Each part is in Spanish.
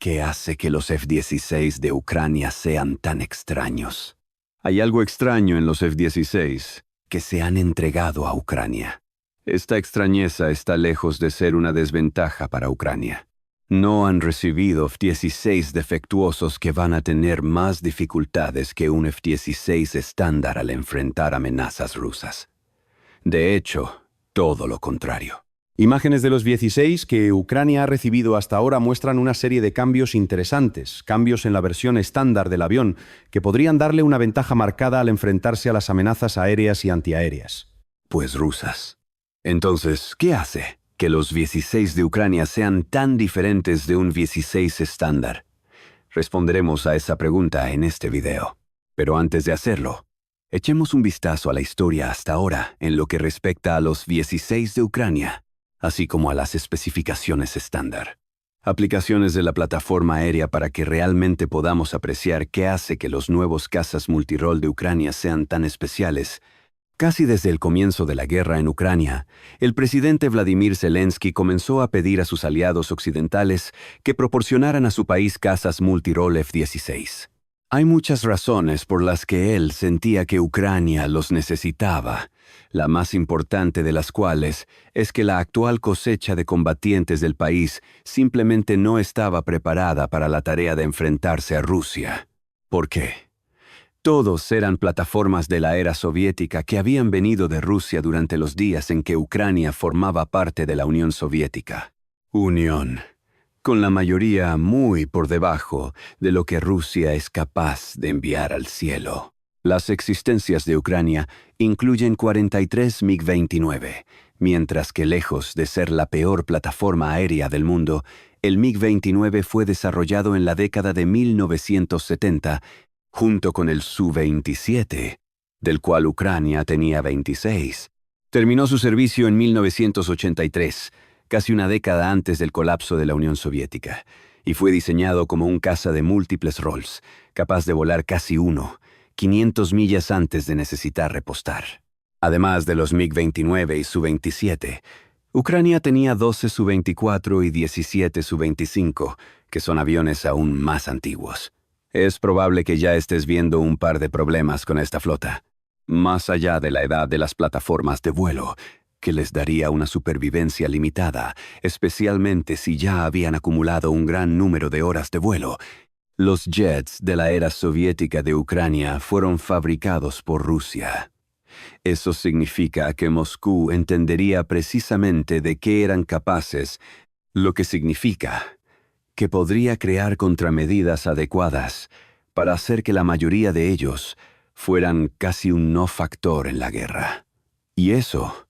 ¿Qué hace que los F-16 de Ucrania sean tan extraños? Hay algo extraño en los F-16 que se han entregado a Ucrania. Esta extrañeza está lejos de ser una desventaja para Ucrania. No han recibido F-16 defectuosos que van a tener más dificultades que un F-16 estándar al enfrentar amenazas rusas. De hecho, todo lo contrario. Imágenes de los F-16 que Ucrania ha recibido hasta ahora muestran una serie de cambios interesantes, cambios en la versión estándar del avión, que podrían darle una ventaja marcada al enfrentarse a las amenazas aéreas y antiaéreas. Pues rusas. Entonces, ¿qué hace que los F-16 de Ucrania sean tan diferentes de un F-16 estándar? Responderemos a esa pregunta en este video. Pero antes de hacerlo, echemos un vistazo a la historia hasta ahora en lo que respecta a los F-16 de Ucrania, así como a las especificaciones estándar. Aplicaciones de la plataforma aérea para que realmente podamos apreciar qué hace que los nuevos cazas multirol de Ucrania sean tan especiales. Casi desde el comienzo de la guerra en Ucrania, el presidente Vladimir Zelensky comenzó a pedir a sus aliados occidentales que proporcionaran a su país cazas multirol F-16. Hay muchas razones por las que él sentía que Ucrania los necesitaba, la más importante de las cuales es que la actual cosecha de combatientes del país simplemente no estaba preparada para la tarea de enfrentarse a Rusia. ¿Por qué? Todos eran plataformas de la era soviética que habían venido de Rusia durante los días en que Ucrania formaba parte de la Unión Soviética. Unión, con la mayoría muy por debajo de lo que Rusia es capaz de enviar al cielo. Las existencias de Ucrania incluyen 43 MiG-29, mientras que lejos de ser la peor plataforma aérea del mundo, el MiG-29 fue desarrollado en la década de 1970 junto con el Su-27, del cual Ucrania tenía 26. Terminó su servicio en 1983, casi una década antes del colapso de la Unión Soviética, y fue diseñado como un caza de múltiples roles, capaz de volar casi 500 millas antes de necesitar repostar. Además de los MiG-29 y Su-27, Ucrania tenía 12 Su-24 y 17 Su-25, que son aviones aún más antiguos. Es probable que ya estés viendo un par de problemas con esta flota, más allá de la edad de las plataformas de vuelo, que les daría una supervivencia limitada, especialmente si ya habían acumulado un gran número de horas de vuelo. Los jets de la era soviética de Ucrania fueron fabricados por Rusia. Eso significa que Moscú entendería precisamente de qué eran capaces, lo que significa que podría crear contramedidas adecuadas para hacer que la mayoría de ellos fueran casi un no factor en la guerra. Y eso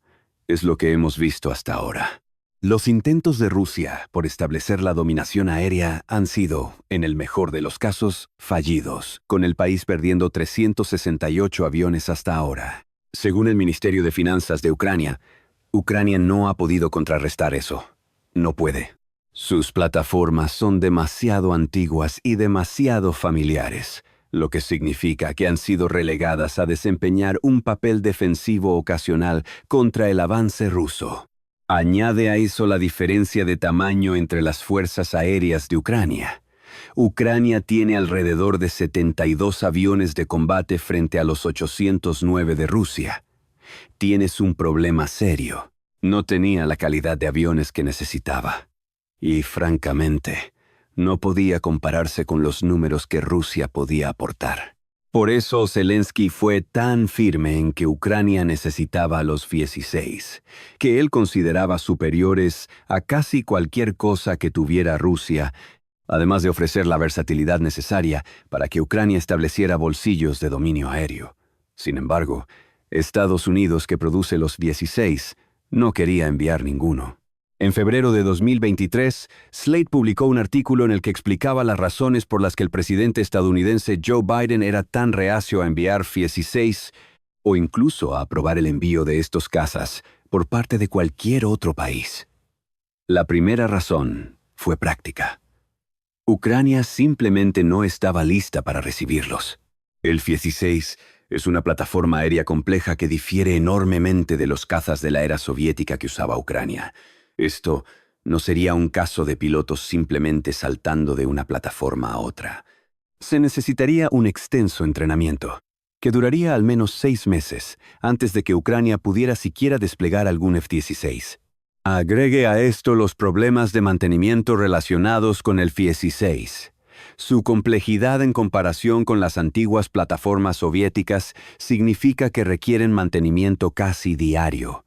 es lo que hemos visto hasta ahora. Los intentos de Rusia por establecer la dominación aérea han sido, en el mejor de los casos, fallidos, con el país perdiendo 368 aviones hasta ahora. Según el Ministerio de Finanzas de Ucrania, Ucrania no ha podido contrarrestar eso. No puede. Sus plataformas son demasiado antiguas y demasiado familiares, lo que significa que han sido relegadas a desempeñar un papel defensivo ocasional contra el avance ruso. Añade a eso la diferencia de tamaño entre las fuerzas aéreas de Ucrania. Ucrania tiene alrededor de 72 aviones de combate frente a los 809 de Rusia. Tienes un problema serio. No tenía la calidad de aviones que necesitaba. Y, francamente, no podía compararse con los números que Rusia podía aportar. Por eso Zelensky fue tan firme en que Ucrania necesitaba a los F-16, que él consideraba superiores a casi cualquier cosa que tuviera Rusia, además de ofrecer la versatilidad necesaria para que Ucrania estableciera bolsillos de dominio aéreo. Sin embargo, Estados Unidos, que produce los F-16, no quería enviar ninguno. En febrero de 2023, Slate publicó un artículo en el que explicaba las razones por las que el presidente estadounidense Joe Biden era tan reacio a enviar F-16 o incluso a aprobar el envío de estos cazas por parte de cualquier otro país. La primera razón fue práctica. Ucrania simplemente no estaba lista para recibirlos. El F-16 es una plataforma aérea compleja que difiere enormemente de los cazas de la era soviética que usaba Ucrania. Esto No sería un caso de pilotos simplemente saltando de una plataforma a otra. Se necesitaría un extenso entrenamiento, que duraría al menos 6 meses antes de que Ucrania pudiera siquiera desplegar algún F-16. Agregue a esto los problemas de mantenimiento relacionados con el F-16. Su complejidad en comparación con las antiguas plataformas soviéticas significa que requieren mantenimiento casi diario,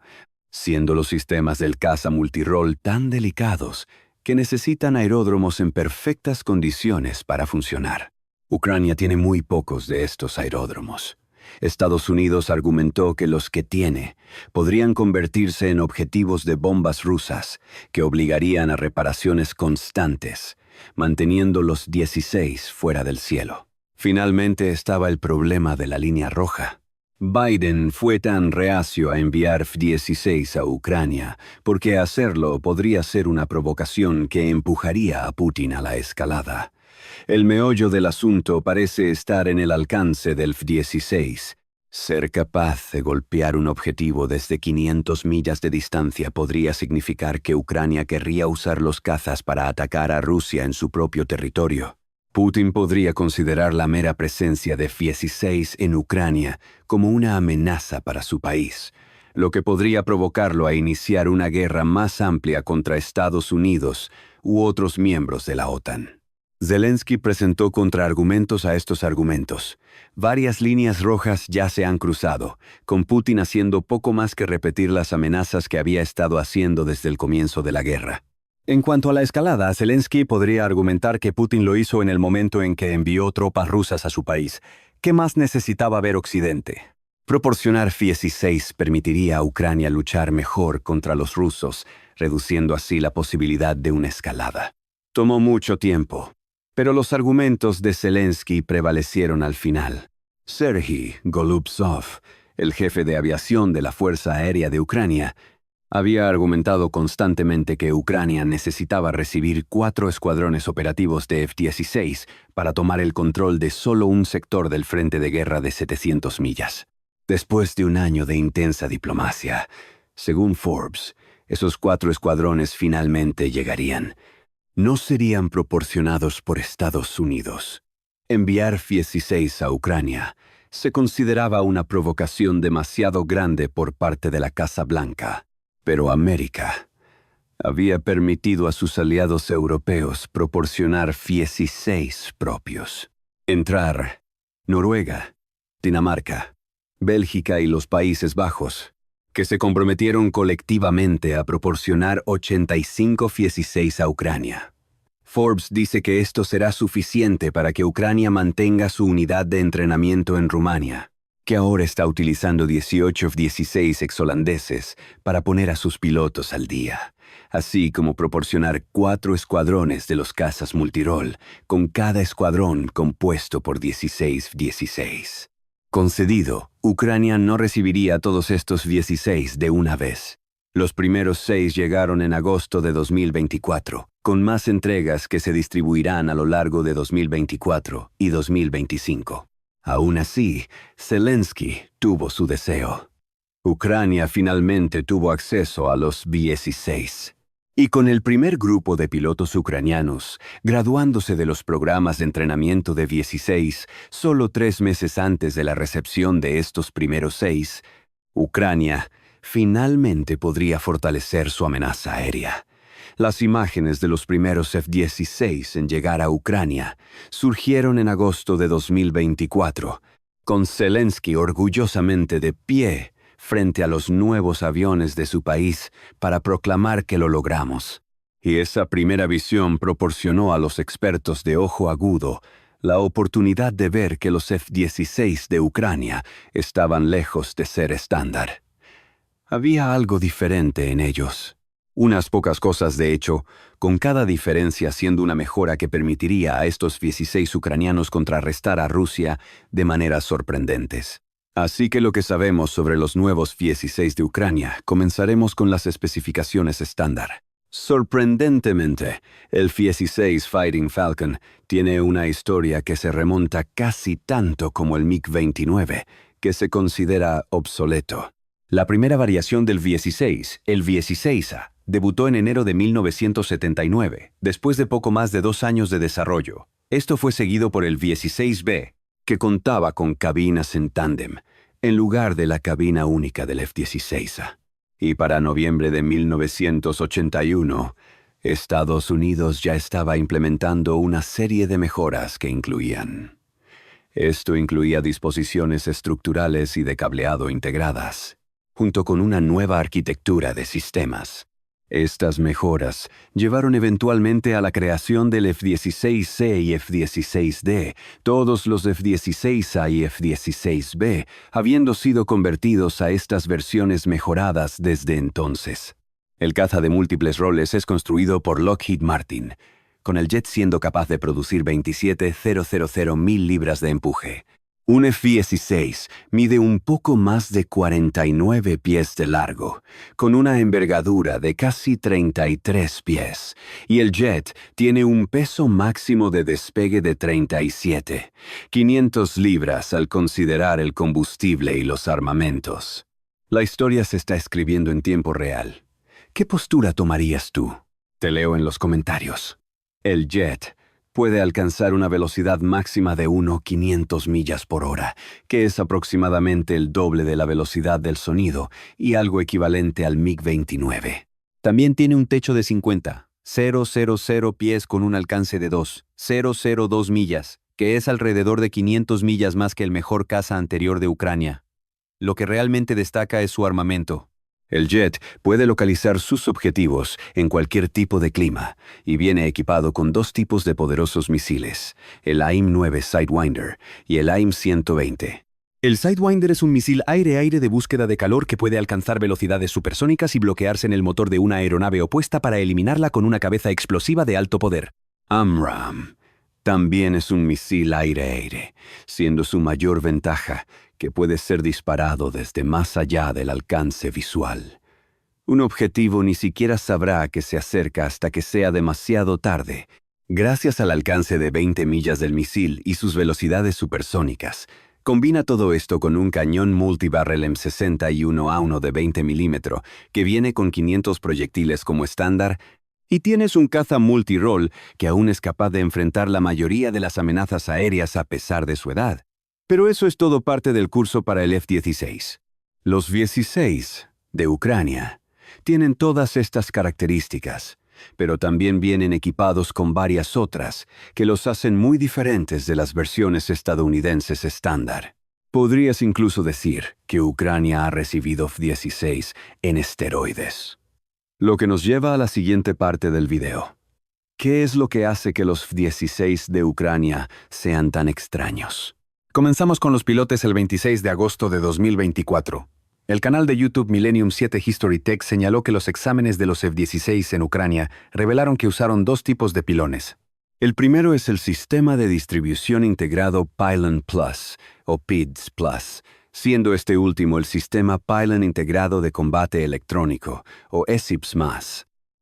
siendo los sistemas del caza multirol tan delicados que necesitan aeródromos en perfectas condiciones para funcionar. Ucrania tiene muy pocos de estos aeródromos. Estados Unidos argumentó que los que tiene podrían convertirse en objetivos de bombas rusas que obligarían a reparaciones constantes, manteniendo los 16 fuera del cielo. Finalmente estaba el problema de la línea roja. Biden fue tan reacio a enviar F-16 a Ucrania porque hacerlo podría ser una provocación que empujaría a Putin a la escalada. El meollo del asunto parece estar en el alcance del F-16. Ser capaz de golpear un objetivo desde 500 millas de distancia podría significar que Ucrania querría usar los cazas para atacar a Rusia en su propio territorio. Putin podría considerar la mera presencia de F-16 en Ucrania como una amenaza para su país, lo que podría provocarlo a iniciar una guerra más amplia contra Estados Unidos u otros miembros de la OTAN. Zelensky presentó contraargumentos a estos argumentos. Varias líneas rojas ya se han cruzado, con Putin haciendo poco más que repetir las amenazas que había estado haciendo desde el comienzo de la guerra. En cuanto a la escalada, Zelensky podría argumentar que Putin lo hizo en el momento en que envió tropas rusas a su país. ¿Qué más necesitaba ver Occidente? Proporcionar F-16 permitiría a Ucrania luchar mejor contra los rusos, reduciendo así la posibilidad de una escalada. Tomó mucho tiempo, pero los argumentos de Zelensky prevalecieron al final. Serhiy Golubtsov, el jefe de aviación de la Fuerza Aérea de Ucrania, había argumentado constantemente que Ucrania necesitaba recibir 4 escuadrones operativos de F-16 para tomar el control de solo un sector del frente de guerra de 700 millas. Después de un año de intensa diplomacia, según Forbes, esos 4 escuadrones finalmente llegarían. No serían proporcionados por Estados Unidos. Enviar F-16 a Ucrania se consideraba una provocación demasiado grande por parte de la Casa Blanca. Pero América había permitido a sus aliados europeos proporcionar F-16 propios. Entrar Noruega, Dinamarca, Bélgica y los Países Bajos, que se comprometieron colectivamente a proporcionar 85 F-16 a Ucrania. Forbes dice que esto será suficiente para que Ucrania mantenga su unidad de entrenamiento en Rumania, que ahora está utilizando 18 F-16 exholandeses para poner a sus pilotos al día, así como proporcionar 4 escuadrones de los cazas multirol, con cada escuadrón compuesto por 16 F-16. Concedido, Ucrania no recibiría todos estos F-16 de una vez. Los primeros 6 llegaron en agosto de 2024, con más entregas que se distribuirán a lo largo de 2024 y 2025. Aún así, Zelensky tuvo su deseo. Ucrania finalmente tuvo acceso a los F-16. Y con el primer grupo de pilotos ucranianos graduándose de los programas de entrenamiento de F-16 solo 3 meses antes de la recepción de estos primeros 6, Ucrania finalmente podría fortalecer su amenaza aérea. Las imágenes de los primeros F-16 en llegar a Ucrania surgieron en agosto de 2024, con Zelensky orgullosamente de pie frente a los nuevos aviones de su país para proclamar que lo logramos. Y esa primera visión proporcionó a los expertos de ojo agudo la oportunidad de ver que los F-16 de Ucrania estaban lejos de ser estándar. Había algo diferente en ellos. Unas pocas cosas, de hecho, con cada diferencia siendo una mejora que permitiría a estos F-16 ucranianos contrarrestar a Rusia de maneras sorprendentes. Así que lo que sabemos sobre los nuevos F-16 de Ucrania, comenzaremos con las especificaciones estándar. Sorprendentemente, el F-16 Fighting Falcon tiene una historia que se remonta casi tanto como el MiG-29, que se considera obsoleto. La primera variación del F-16, el F-16A, debutó en enero de 1979, después de poco más de 2 años de desarrollo. Esto fue seguido por el F-16B, que contaba con cabinas en tándem, en lugar de la cabina única del F-16A. Y para noviembre de 1981, Estados Unidos ya estaba implementando una serie de mejoras que incluían. Esto incluía disposiciones estructurales y de cableado integradas, junto con una nueva arquitectura de sistemas. Estas mejoras llevaron eventualmente a la creación del F-16C y F-16D, todos los F-16A y F-16B habiendo sido convertidos a estas versiones mejoradas desde entonces. El caza de múltiples roles es construido por Lockheed Martin, con el jet siendo capaz de producir 27,000 libras de empuje. Un F-16 mide un poco más de 49 pies de largo, con una envergadura de casi 33 pies, y el jet tiene un peso máximo de despegue de 37, 500 libras al considerar el combustible y los armamentos. La historia se está escribiendo en tiempo real. ¿Qué postura tomarías tú? Te leo en los comentarios. El jet puede alcanzar una velocidad máxima de 500 millas por hora, que es aproximadamente el doble de la velocidad del sonido y algo equivalente al MiG-29. También tiene un techo de 50,000 pies con un alcance de 2,002 millas, que es alrededor de 500 millas más que el mejor caza anterior de Ucrania. Lo que realmente destaca es su armamento. El jet puede localizar sus objetivos en cualquier tipo de clima y viene equipado con 2 tipos de poderosos misiles, el AIM-9 Sidewinder y el AIM-120. El Sidewinder es un misil aire-aire de búsqueda de calor que puede alcanzar velocidades supersónicas y bloquearse en el motor de una aeronave opuesta para eliminarla con una cabeza explosiva de alto poder. AMRAAM también es un misil aire-aire, siendo su mayor ventaja que puede ser disparado desde más allá del alcance visual. Un objetivo ni siquiera sabrá que se acerca hasta que sea demasiado tarde. Gracias al alcance de 20 millas del misil y sus velocidades supersónicas, combina todo esto con un cañón multibarrel M61A1 de 20 milímetros que viene con 500 proyectiles como estándar, y tienes un caza multirol que aún es capaz de enfrentar la mayoría de las amenazas aéreas a pesar de su edad. Pero eso es todo parte del curso para el F-16. Los F-16 de Ucrania tienen todas estas características, pero también vienen equipados con varias otras que los hacen muy diferentes de las versiones estadounidenses estándar. Podrías incluso decir que Ucrania ha recibido F-16 en esteroides. Lo que nos lleva a la siguiente parte del video. ¿Qué es lo que hace que los F-16 de Ucrania sean tan extraños? Comenzamos con los pilotes el 26 de agosto de 2024. El canal de YouTube Millennium 7 History Tech señaló que los exámenes de los F-16 en Ucrania revelaron que usaron 2 tipos de pilones. El primero es el Sistema de Distribución Integrado Pylon Plus, o PIDS Plus, siendo este último el Sistema Pylon Integrado de Combate Electrónico, o ESIPS+.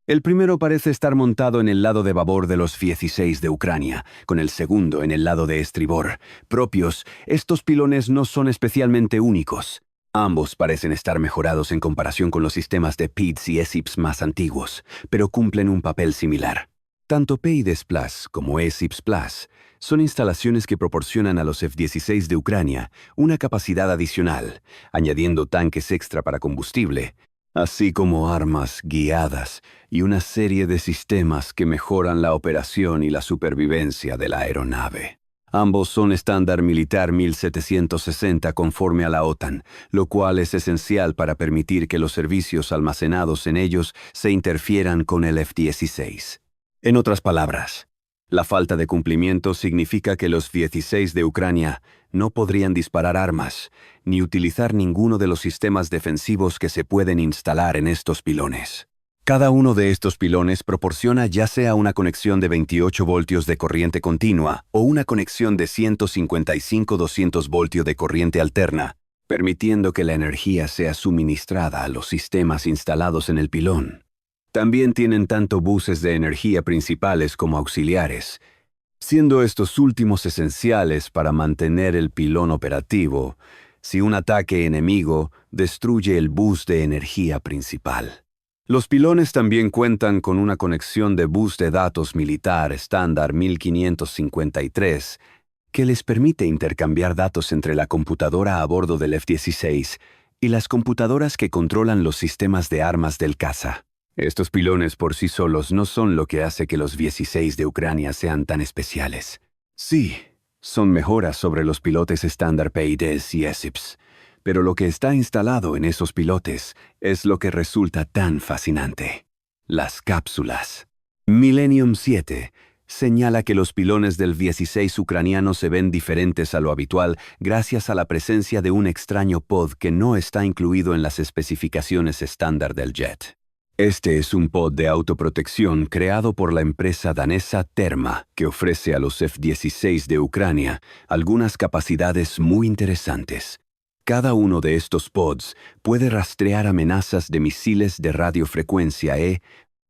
El primero parece estar montado en el lado de babor de los F-16 de Ucrania, con el segundo en el lado de estribor. Propios, estos pilones no son especialmente únicos. Ambos parecen estar mejorados en comparación con los sistemas de PIDS y ESIPS más antiguos, pero cumplen un papel similar. Tanto PIDS Plus como ESIPS Plus son instalaciones que proporcionan a los F-16 de Ucrania una capacidad adicional, añadiendo tanques extra para combustible, así como armas guiadas y una serie de sistemas que mejoran la operación y la supervivencia de la aeronave. Ambos son estándar militar 1760 conforme a la OTAN, lo cual es esencial para permitir que los servicios almacenados en ellos se interfieran con el F-16. En otras palabras, la falta de cumplimiento significa que los F-16 de Ucrania no podrían disparar armas, ni utilizar ninguno de los sistemas defensivos que se pueden instalar en estos pilones. Cada uno de estos pilones proporciona ya sea una conexión de 28 voltios de corriente continua o una conexión de 155-200 voltios de corriente alterna, permitiendo que la energía sea suministrada a los sistemas instalados en el pilón. También tienen tanto buses de energía principales como auxiliares, siendo estos últimos esenciales para mantener el pilón operativo si un ataque enemigo destruye el bus de energía principal. Los pilones también cuentan con una conexión de bus de datos militar estándar 1553 que les permite intercambiar datos entre la computadora a bordo del F-16 y las computadoras que controlan los sistemas de armas del caza. Estos pilones por sí solos no son lo que hace que los 16 de Ucrania sean tan especiales. Sí, son mejoras sobre los pilotes estándar PYDs y ESIPs, pero lo que está instalado en esos pilotes es lo que resulta tan fascinante: las cápsulas. Millennium 7 señala que los pilones del 16 ucraniano se ven diferentes a lo habitual gracias a la presencia de un extraño pod que no está incluido en las especificaciones estándar del jet. Este es un pod de autoprotección creado por la empresa danesa Terma, que ofrece a los F-16 de Ucrania algunas capacidades muy interesantes. Cada uno de estos pods puede rastrear amenazas de misiles de radiofrecuencia E,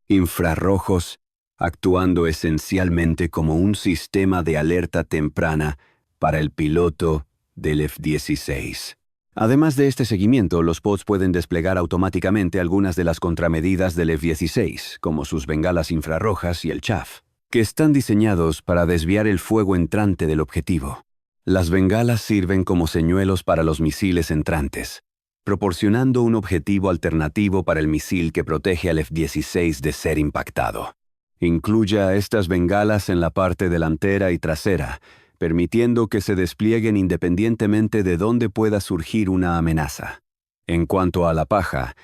infrarrojos, actuando esencialmente como un sistema de alerta temprana para el piloto del F-16. Además de este seguimiento, los pods pueden desplegar automáticamente algunas de las contramedidas del F-16, como sus bengalas infrarrojas y el chaff, que están diseñados para desviar el fuego entrante del objetivo. Las bengalas sirven como señuelos para los misiles entrantes, proporcionando un objetivo alternativo para el misil que protege al F-16 de ser impactado. Incluya estas bengalas en la parte delantera y trasera, permitiendo que se desplieguen independientemente de dónde pueda surgir una amenaza. En cuanto a la paja,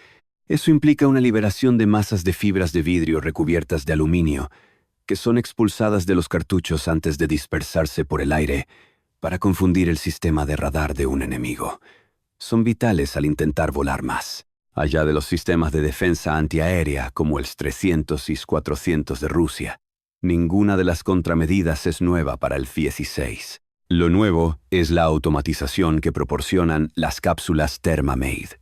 eso implica una liberación de masas de fibras de vidrio recubiertas de aluminio, que son expulsadas de los cartuchos antes de dispersarse por el aire para confundir el sistema de radar de un enemigo. Son vitales al intentar volar más, allá de los sistemas de defensa antiaérea como el S-300 y S-400 de Rusia. Ninguna de las contramedidas es nueva para el F-16. Lo nuevo es la automatización que proporcionan las cápsulas Thermamade.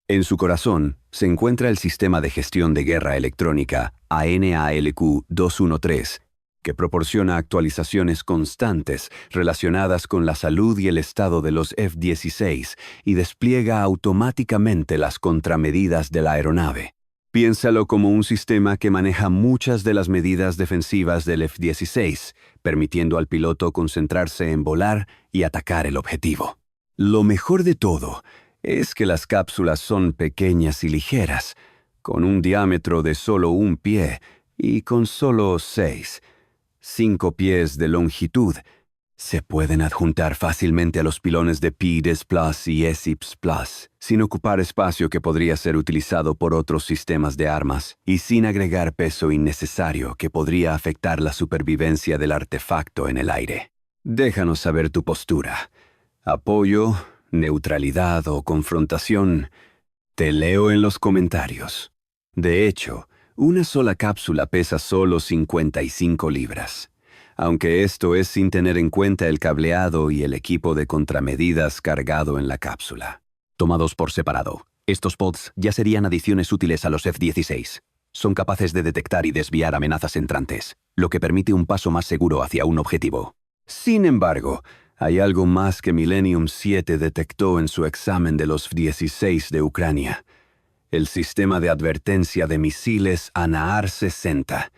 En su corazón se encuentra el sistema de gestión de guerra electrónica ANALQ-213, que proporciona actualizaciones constantes relacionadas con la salud y el estado de los F-16 y despliega automáticamente las contramedidas de la aeronave. Piénsalo como un sistema que maneja muchas de las medidas defensivas del F-16, permitiendo al piloto concentrarse en volar y atacar el objetivo. Lo mejor de todo es que las cápsulas son pequeñas y ligeras, con un diámetro de solo 1 pie y con solo 5 pies de longitud. Se pueden adjuntar fácilmente a los pilones de PYDs Plus y ESIPs Plus, sin ocupar espacio que podría ser utilizado por otros sistemas de armas, y sin agregar peso innecesario que podría afectar la supervivencia del artefacto en el aire. Déjanos saber tu postura. ¿Apoyo, neutralidad o confrontación? Te leo en los comentarios. De hecho, una sola cápsula pesa solo 55 libras. Aunque esto es sin tener en cuenta el cableado y el equipo de contramedidas cargado en la cápsula. Tomados por separado, estos pods ya serían adiciones útiles a los F-16. Son capaces de detectar y desviar amenazas entrantes, lo que permite un paso más seguro hacia un objetivo. Sin embargo, hay algo más que Millennium 7 detectó en su examen de los F-16 de Ucrania: el sistema de advertencia de misiles ANAR-60.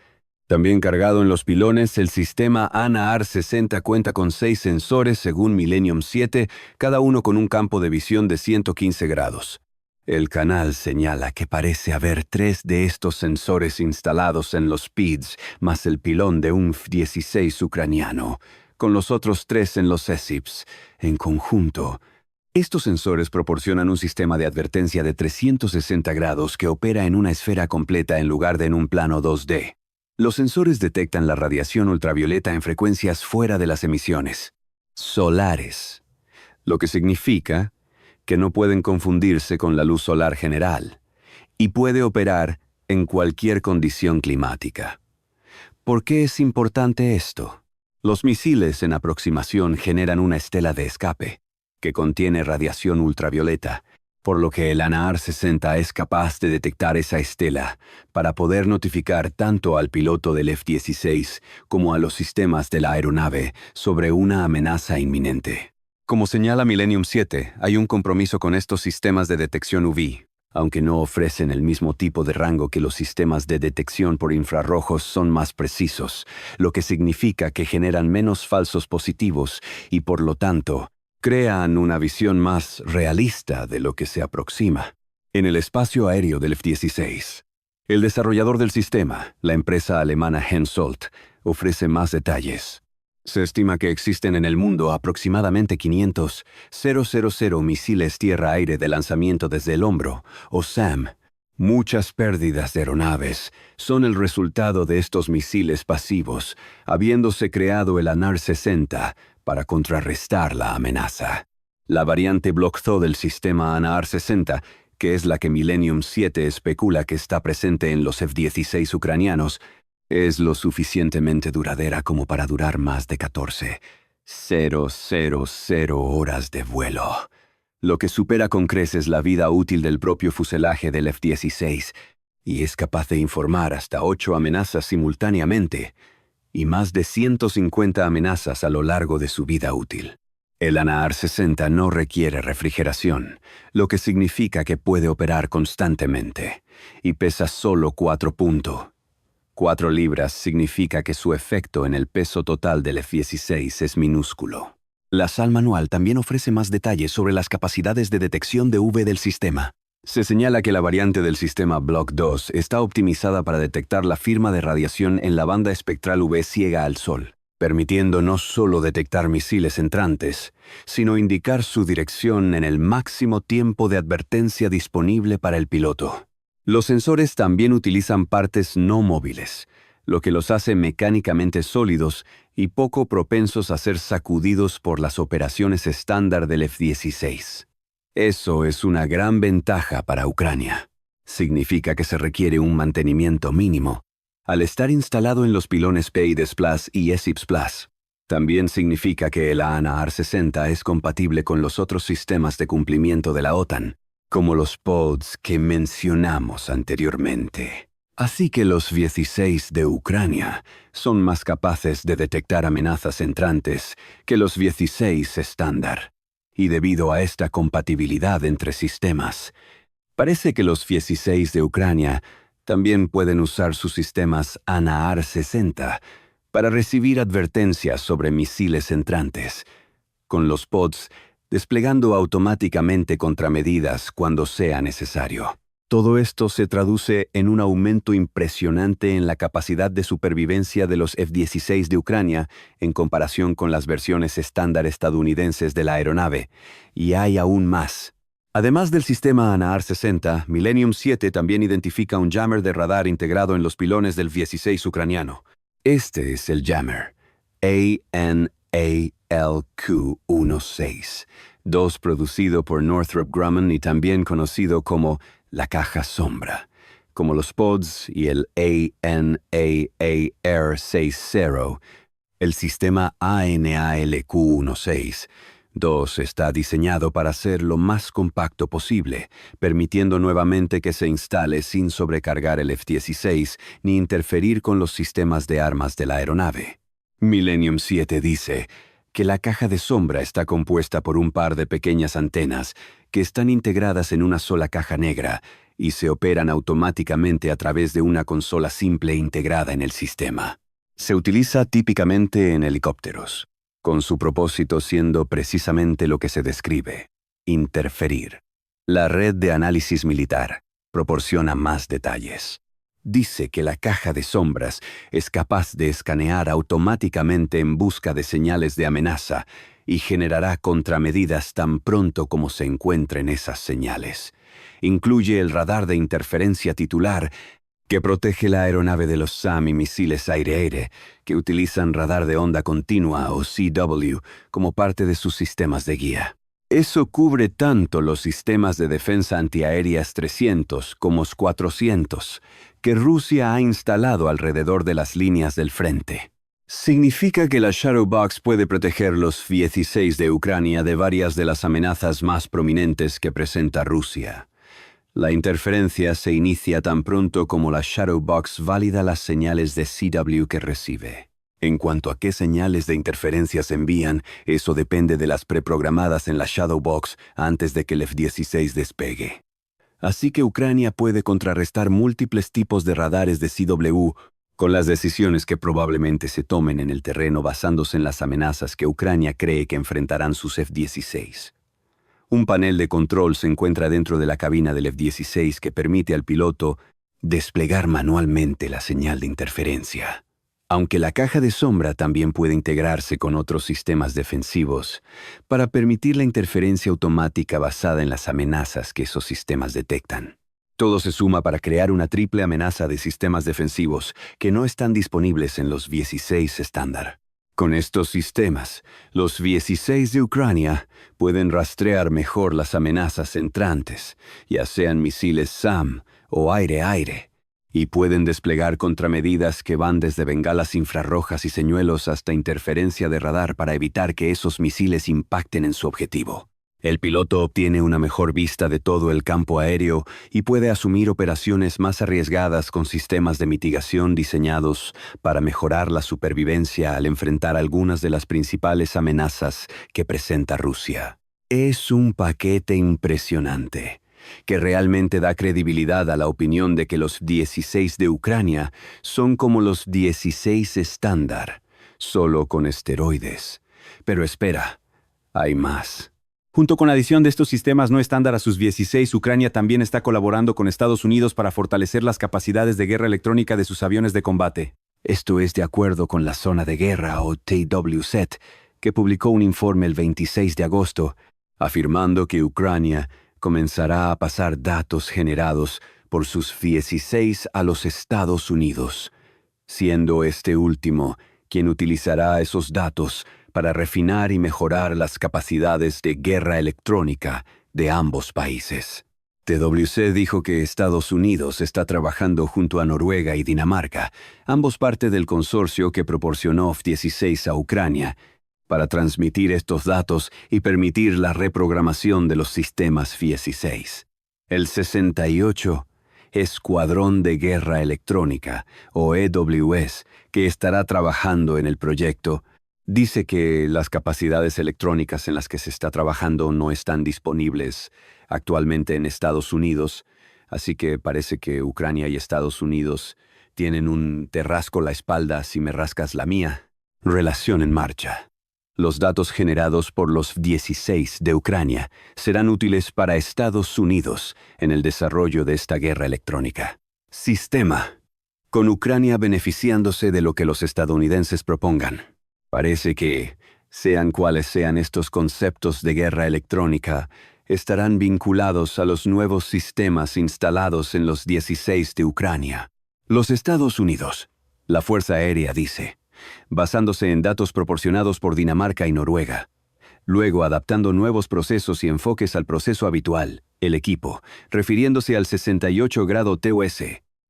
También cargado en los pilones, el sistema ANAR-60 cuenta con 6 sensores según Millennium 7, cada uno con un campo de visión de 115 grados. El canal señala que parece haber 3 de estos sensores instalados en los PYDs, más el pilón de un F-16 ucraniano, con los otros 3 en los ESIPs. En conjunto, estos sensores proporcionan un sistema de advertencia de 360 grados que opera en una esfera completa en lugar de en un plano 2D. Los sensores detectan la radiación ultravioleta en frecuencias fuera de las emisiones solares, lo que significa que no pueden confundirse con la luz solar general, y puede operar en cualquier condición climática. ¿Por qué es importante esto? Los misiles en aproximación generan una estela de escape que contiene radiación ultravioleta, por lo que el ANAR-60 es capaz de detectar esa estela para poder notificar tanto al piloto del F-16 como a los sistemas de la aeronave sobre una amenaza inminente. Como señala Millennium 7, hay un compromiso con estos sistemas de detección UV. Aunque no ofrecen el mismo tipo de rango que los sistemas de detección por infrarrojos, son más precisos, lo que significa que generan menos falsos positivos y, por lo tanto, crean una visión más realista de lo que se aproxima. En el espacio aéreo del F-16, el desarrollador del sistema, la empresa alemana Hensoldt, ofrece más detalles. Se estima que existen en el mundo aproximadamente 500 000 misiles tierra-aire de lanzamiento desde el hombro, o SAM. Muchas pérdidas de aeronaves son el resultado de estos misiles pasivos, habiéndose creado el ANAR-60 para contrarrestar la amenaza. La variante Block II del sistema ANAR-60, que es la que Millennium 7 especula que está presente en los F-16 ucranianos, es lo suficientemente duradera como para durar más de 14,000 horas de vuelo, lo que supera con creces la vida útil del propio fuselaje del F-16, y es capaz de informar hasta 8 amenazas simultáneamente, y más de 150 amenazas a lo largo de su vida útil. El ANAR-60 no requiere refrigeración, lo que significa que puede operar constantemente, y pesa solo 4 libras significa que su efecto en el peso total del F-16 es minúsculo. La SAL manual también ofrece más detalles sobre las capacidades de detección de UV del sistema. Se señala que la variante del sistema Block II está optimizada para detectar la firma de radiación en la banda espectral UV ciega al Sol, permitiendo no solo detectar misiles entrantes, sino indicar su dirección en el máximo tiempo de advertencia disponible para el piloto. Los sensores también utilizan partes no móviles, lo que los hace mecánicamente sólidos y poco propensos a ser sacudidos por las operaciones estándar del F-16. Eso es una gran ventaja para Ucrania. Significa que se requiere un mantenimiento mínimo, al estar instalado en los pilones PIDES+ y ESIPS+. También significa que el ANAR-60 es compatible con los otros sistemas de cumplimiento de la OTAN, como los pods que mencionamos anteriormente. Así que los F-16 de Ucrania son más capaces de detectar amenazas entrantes que los F-16 estándar. Y debido a esta compatibilidad entre sistemas, parece que los F-16 de Ucrania también pueden usar sus sistemas ANAR-60 para recibir advertencias sobre misiles entrantes, con los pods desplegando automáticamente contramedidas cuando sea necesario. Todo esto se traduce en un aumento impresionante en la capacidad de supervivencia de los F-16 de Ucrania en comparación con las versiones estándar estadounidenses de la aeronave, y hay aún más. Además del sistema ANAR-60, Millennium 7 también identifica un jammer de radar integrado en los pilones del F-16 ucraniano. Este es el jammer, ANALQ-16, producido por Northrop Grumman y también conocido como la caja sombra, como los pods y el ANAAR-60. El sistema ANALQ-16 está diseñado para ser lo más compacto posible, permitiendo nuevamente que se instale sin sobrecargar el F-16 ni interferir con los sistemas de armas de la aeronave. Millennium 7 dice que la caja de sombra está compuesta por un par de pequeñas antenas que están integradas en una sola caja negra y se operan automáticamente a través de una consola simple integrada en el sistema. Se utiliza típicamente en helicópteros, con su propósito siendo precisamente lo que se describe: interferir. La red de análisis militar proporciona más detalles. Dice que la caja de sombras es capaz de escanear automáticamente en busca de señales de amenaza y generará contramedidas tan pronto como se encuentren esas señales. Incluye el radar de interferencia titular, que protege la aeronave de los SAM y misiles aire-aire, que utilizan radar de onda continua o CW como parte de sus sistemas de guía. Eso cubre tanto los sistemas de defensa antiaérea S-300 como S-400, que Rusia ha instalado alrededor de las líneas del frente. Significa que la Shadowbox puede proteger los F-16 de Ucrania de varias de las amenazas más prominentes que presenta Rusia. La interferencia se inicia tan pronto como la Shadowbox valida las señales de CW que recibe. En cuanto a qué señales de interferencia se envían, eso depende de las preprogramadas en la Shadowbox antes de que el F-16 despegue. Así que Ucrania puede contrarrestar múltiples tipos de radares de CW con las decisiones que probablemente se tomen en el terreno basándose en las amenazas que Ucrania cree que enfrentarán sus F-16. Un panel de control se encuentra dentro de la cabina del F-16 que permite al piloto desplegar manualmente la señal de interferencia. Aunque la caja de sombra también puede integrarse con otros sistemas defensivos para permitir la interferencia automática basada en las amenazas que esos sistemas detectan. Todo se suma para crear una triple amenaza de sistemas defensivos que no están disponibles en los F-16 estándar. Con estos sistemas, los F-16 de Ucrania pueden rastrear mejor las amenazas entrantes, ya sean misiles SAM o aire-aire, y pueden desplegar contramedidas que van desde bengalas infrarrojas y señuelos hasta interferencia de radar para evitar que esos misiles impacten en su objetivo. El piloto obtiene una mejor vista de todo el campo aéreo y puede asumir operaciones más arriesgadas con sistemas de mitigación diseñados para mejorar la supervivencia al enfrentar algunas de las principales amenazas que presenta Rusia. Es un paquete impresionante, que realmente da credibilidad a la opinión de que los 16 de Ucrania son como los 16 estándar, solo con esteroides. Pero espera, hay más. Junto con la adición de estos sistemas no estándar a sus 16, Ucrania también está colaborando con Estados Unidos para fortalecer las capacidades de guerra electrónica de sus aviones de combate. Esto es de acuerdo con la Zona de Guerra o TWZ, que publicó un informe el 26 de agosto, afirmando que Ucrania comenzará a pasar datos generados por sus 16 a los Estados Unidos, siendo este último quien utilizará esos datos para refinar y mejorar las capacidades de guerra electrónica de ambos países. TWC dijo que Estados Unidos está trabajando junto a Noruega y Dinamarca, ambos parte del consorcio que proporcionó F-16 a Ucrania, para transmitir estos datos y permitir la reprogramación de los sistemas F-16. El 68 Escuadrón de Guerra Electrónica, o EWS, que estará trabajando en el proyecto, dice que las capacidades electrónicas en las que se está trabajando no están disponibles actualmente en Estados Unidos, así que parece que Ucrania y Estados Unidos tienen un "te rasco la espalda si me rascas la mía" relación en marcha. Los datos generados por los 16 de Ucrania serán útiles para Estados Unidos en el desarrollo de esta guerra electrónica. Sistema. Con Ucrania beneficiándose de lo que los estadounidenses propongan. Parece que, sean cuales sean estos conceptos de guerra electrónica, estarán vinculados a los nuevos sistemas instalados en los 16 de Ucrania. Los Estados Unidos, la Fuerza Aérea dice, basándose en datos proporcionados por Dinamarca y Noruega. Luego adaptando nuevos procesos y enfoques al proceso habitual, el equipo, refiriéndose al 68 grado TOS,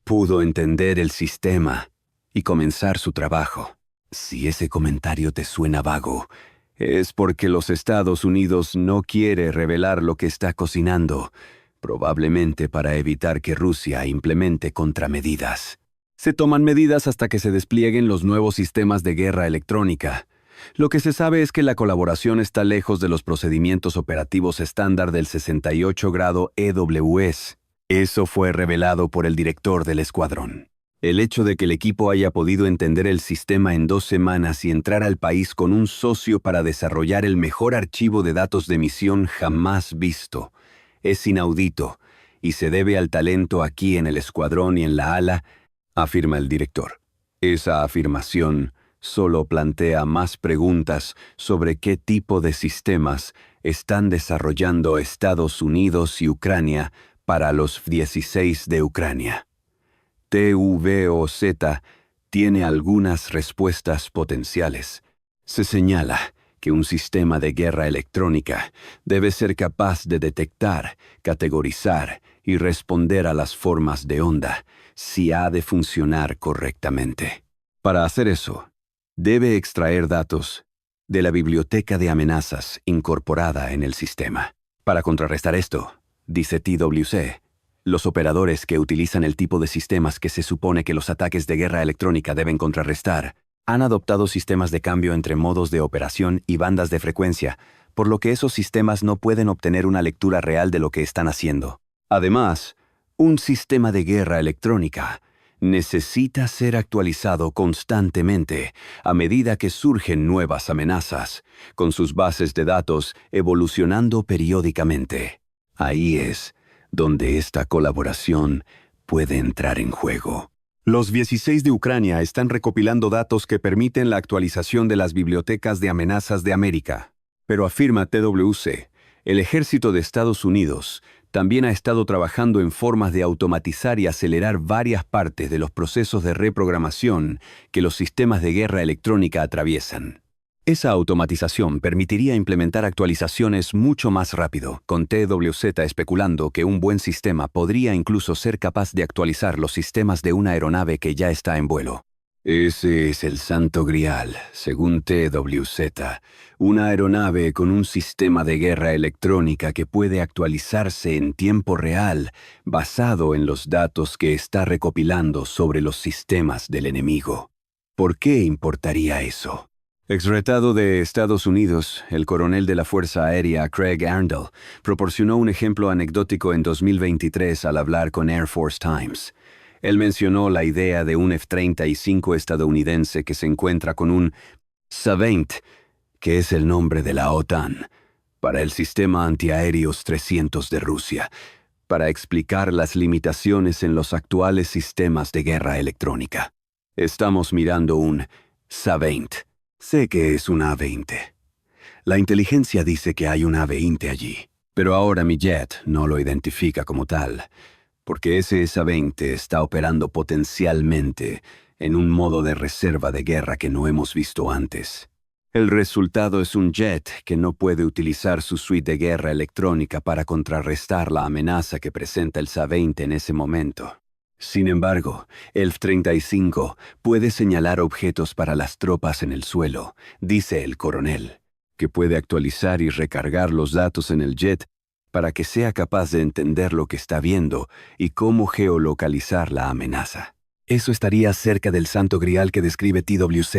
pudo entender el sistema y comenzar su trabajo. Si ese comentario te suena vago, es porque los Estados Unidos no quiere revelar lo que está cocinando, probablemente para evitar que Rusia implemente contramedidas. Se toman medidas hasta que se desplieguen los nuevos sistemas de guerra electrónica. Lo que se sabe es que la colaboración está lejos de los procedimientos operativos estándar del 68 grado EWS. Eso fue revelado por el director del escuadrón. El hecho de que el equipo haya podido entender el sistema en 2 semanas y entrar al país con un socio para desarrollar el mejor archivo de datos de misión jamás visto es inaudito y se debe al talento aquí en el escuadrón y en la ala, afirma el director. Esa afirmación solo plantea más preguntas sobre qué tipo de sistemas están desarrollando Estados Unidos y Ucrania para los 16 de Ucrania. TVOZ tiene algunas respuestas potenciales. Se señala que un sistema de guerra electrónica debe ser capaz de detectar, categorizar y responder a las formas de onda si ha de funcionar correctamente. Para hacer eso, debe extraer datos de la biblioteca de amenazas incorporada en el sistema. Para contrarrestar esto, dice TWC, los operadores que utilizan el tipo de sistemas que se supone que los ataques de guerra electrónica deben contrarrestar han adoptado sistemas de cambio entre modos de operación y bandas de frecuencia, por lo que esos sistemas no pueden obtener una lectura real de lo que están haciendo. Además, un sistema de guerra electrónica necesita ser actualizado constantemente a medida que surgen nuevas amenazas, con sus bases de datos evolucionando periódicamente. Ahí es donde esta colaboración puede entrar en juego. Los 16 de Ucrania están recopilando datos que permiten la actualización de las bibliotecas de amenazas de América. Pero afirma TWC, el ejército de Estados Unidos también ha estado trabajando en formas de automatizar y acelerar varias partes de los procesos de reprogramación que los sistemas de guerra electrónica atraviesan. Esa automatización permitiría implementar actualizaciones mucho más rápido, con TWZ especulando que un buen sistema podría incluso ser capaz de actualizar los sistemas de una aeronave que ya está en vuelo. Ese es el Santo Grial, según TWZ, una aeronave con un sistema de guerra electrónica que puede actualizarse en tiempo real, basado en los datos que está recopilando sobre los sistemas del enemigo. ¿Por qué importaría eso? Exretado de Estados Unidos, el coronel de la Fuerza Aérea Craig Arndell proporcionó un ejemplo anecdótico en 2023 al hablar con Air Force Times. Él mencionó la idea de un F-35 estadounidense que se encuentra con un S-20, que es el nombre de la OTAN, para el sistema antiaéreos 300 de Rusia, para explicar las limitaciones en los actuales sistemas de guerra electrónica. Estamos mirando un S-20. Sé que es un A-20. La inteligencia dice que hay un A-20 allí, pero ahora mi jet no lo identifica como tal, porque ese S-20 está operando potencialmente en un modo de reserva de guerra que no hemos visto antes. El resultado es un jet que no puede utilizar su suite de guerra electrónica para contrarrestar la amenaza que presenta el S-20 en ese momento. Sin embargo, el F-35 puede señalar objetos para las tropas en el suelo, dice el coronel, que puede actualizar y recargar los datos en el jet para que sea capaz de entender lo que está viendo y cómo geolocalizar la amenaza. Eso estaría cerca del Santo Grial que describe TWZ,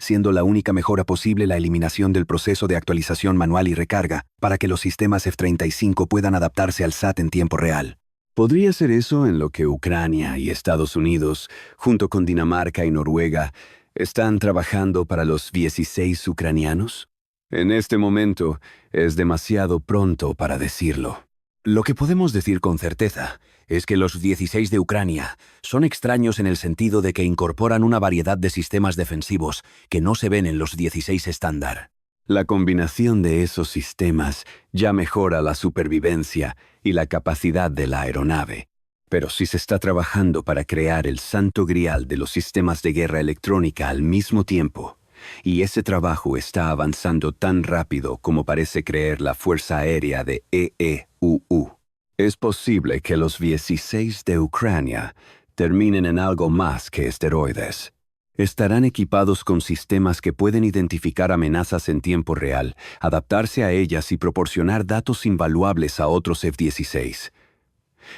siendo la única mejora posible la eliminación del proceso de actualización manual y recarga para que los sistemas F-35 puedan adaptarse al SAT en tiempo real. ¿Podría ser eso en lo que Ucrania y Estados Unidos, junto con Dinamarca y Noruega, están trabajando para los 16 ucranianos? En este momento es demasiado pronto para decirlo. Lo que podemos decir con certeza es que los 16 de Ucrania son extraños en el sentido de que incorporan una variedad de sistemas defensivos que no se ven en los 16 estándar. La combinación de esos sistemas ya mejora la supervivencia y la capacidad de la aeronave. Pero si se está trabajando para crear el Santo Grial de los sistemas de guerra electrónica al mismo tiempo, y ese trabajo está avanzando tan rápido como parece creer la Fuerza Aérea de EEUU, es posible que los 16 de Ucrania terminen en algo más que esteroides. Estarán equipados con sistemas que pueden identificar amenazas en tiempo real, adaptarse a ellas y proporcionar datos invaluables a otros F-16.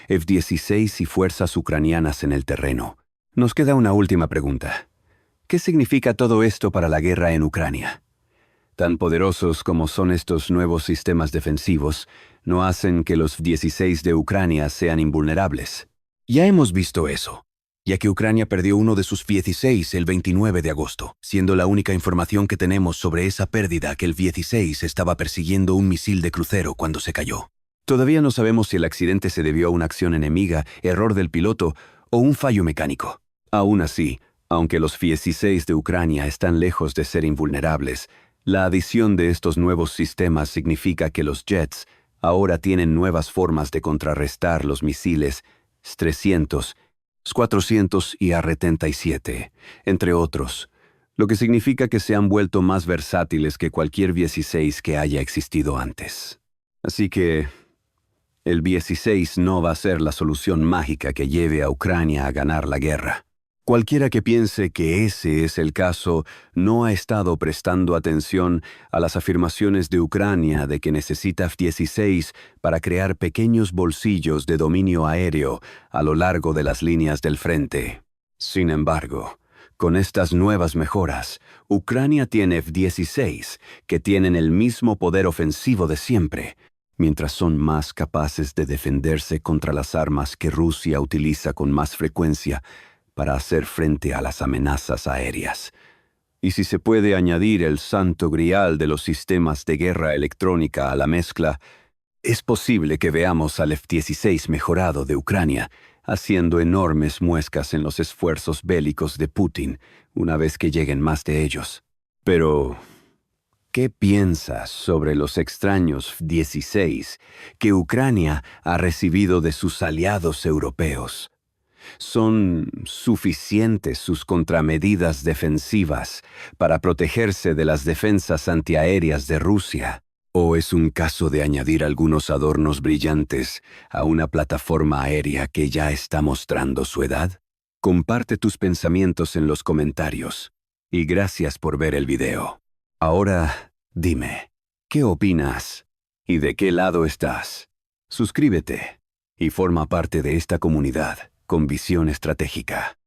F-16 y fuerzas ucranianas en el terreno. Nos queda una última pregunta. ¿Qué significa todo esto para la guerra en Ucrania? Tan poderosos como son estos nuevos sistemas defensivos, no hacen que los 16 de Ucrania sean invulnerables. Ya hemos visto eso, ya que Ucrania perdió uno de sus 16 el 29 de agosto, siendo la única información que tenemos sobre esa pérdida que el 16 estaba persiguiendo un misil de crucero cuando se cayó. Todavía no sabemos si el accidente se debió a una acción enemiga, error del piloto o un fallo mecánico. Aún así, aunque los 16 de Ucrania están lejos de ser invulnerables, la adición de estos nuevos sistemas significa que los jets ahora tienen nuevas formas de contrarrestar los misiles S-300, S-400 y A-37, entre otros, lo que significa que se han vuelto más versátiles que cualquier 16 que haya existido antes. Así que el 16 no va a ser la solución mágica que lleve a Ucrania a ganar la guerra. Cualquiera que piense que ese es el caso no ha estado prestando atención a las afirmaciones de Ucrania de que necesita F-16 para crear pequeños bolsillos de dominio aéreo a lo largo de las líneas del frente. Sin embargo, con estas nuevas mejoras, Ucrania tiene F-16 que tienen el mismo poder ofensivo de siempre, mientras son más capaces de defenderse contra las armas que Rusia utiliza con más frecuencia para hacer frente a las amenazas aéreas. Y si se puede añadir el santo grial de los sistemas de guerra electrónica a la mezcla, es posible que veamos al F-16 mejorado de Ucrania haciendo enormes muescas en los esfuerzos bélicos de Putin una vez que lleguen más de ellos. Pero, ¿qué piensas sobre los extraños F-16 que Ucrania ha recibido de sus aliados europeos? ¿Son suficientes sus contramedidas defensivas para protegerse de las defensas antiaéreas de Rusia? ¿O es un caso de añadir algunos adornos brillantes a una plataforma aérea que ya está mostrando su edad? Comparte tus pensamientos en los comentarios. Y gracias por ver el video. Ahora, dime, ¿qué opinas? ¿Y de qué lado estás? Suscríbete y forma parte de esta comunidad con visión estratégica.